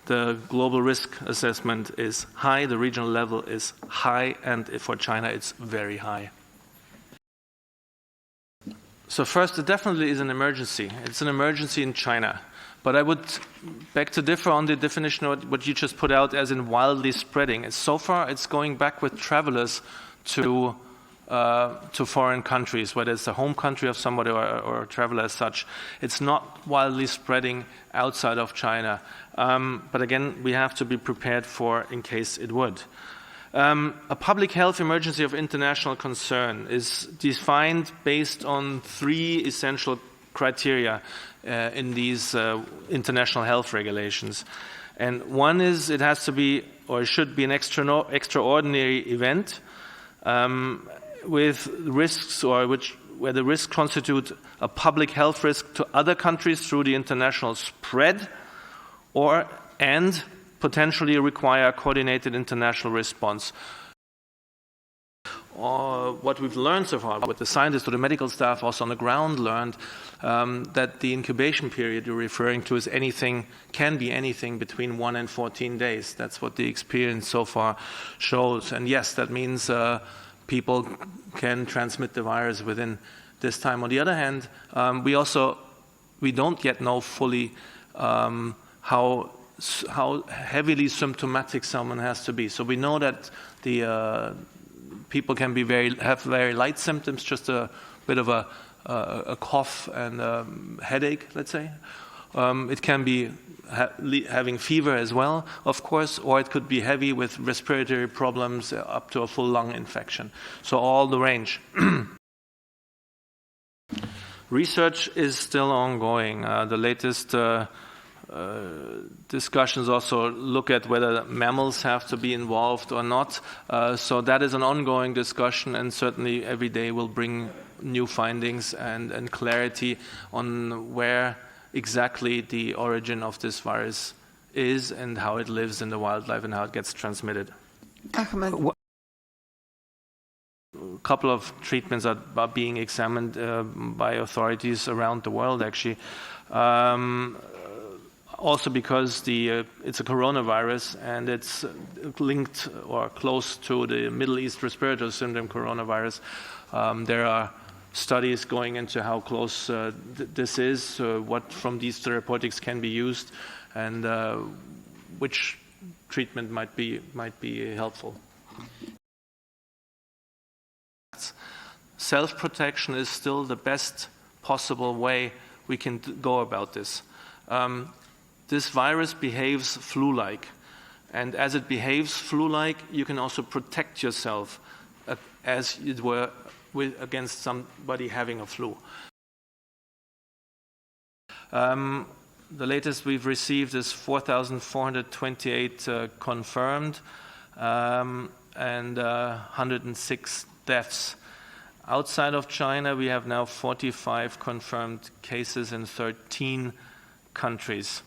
the global risk assessment is high, the regional level is high, and for China it's very high. So first, it definitely is an emergency. It's an emergency in China. But I would beg to differ on the definition of what you just put out as in wildly spreading. So far, it's going back with travelers to foreign countries, whether it's the home country of somebody or a traveler as such. It's not wildly spreading outside of China. But again, we have to be prepared for in case it would. A public health emergency of international concern is defined based on 3 essential criteria in these international health regulations. And one is it has to be, or it should be, an extraordinary event with risks where the risks constitute a public health risk to other countries through the international spread and potentially require a coordinated international response. What we've learned so far, what the scientists or the medical staff also on the ground learned, that the incubation period you're referring to can be anything between 1 and 14 days. That's what the experience so far shows. And yes, that means people can transmit the virus within this time. On the other hand, we don't yet know fully how heavily symptomatic someone has to be. So we know that the people can have very light symptoms, just a bit of a cough and a headache, let's say. It can be having fever as well, of course, or it could be heavy with respiratory problems up to a full lung infection. So all the range. Research is still ongoing. The latest discussions also look at whether mammals have to be involved or not. So that is an ongoing discussion, and certainly every day will bring new findings and clarity on where exactly the origin of this virus is and how it lives in the wildlife and how it gets transmitted. Ahmed. A couple of treatments are being examined by authorities around the world, actually. Also because it's a coronavirus and it's linked or close to the Middle East respiratory syndrome coronavirus. There are studies going into how close this is, what from these therapeutics can be used, and which treatment might be helpful. Self-protection is still the best possible way we can go about this. This virus behaves flu-like, and as it behaves flu-like, you can also protect yourself as it were against somebody having a flu. The latest we've received is 4,428 confirmed and 106 deaths. Outside of China, we have now 45 confirmed cases in 13 countries.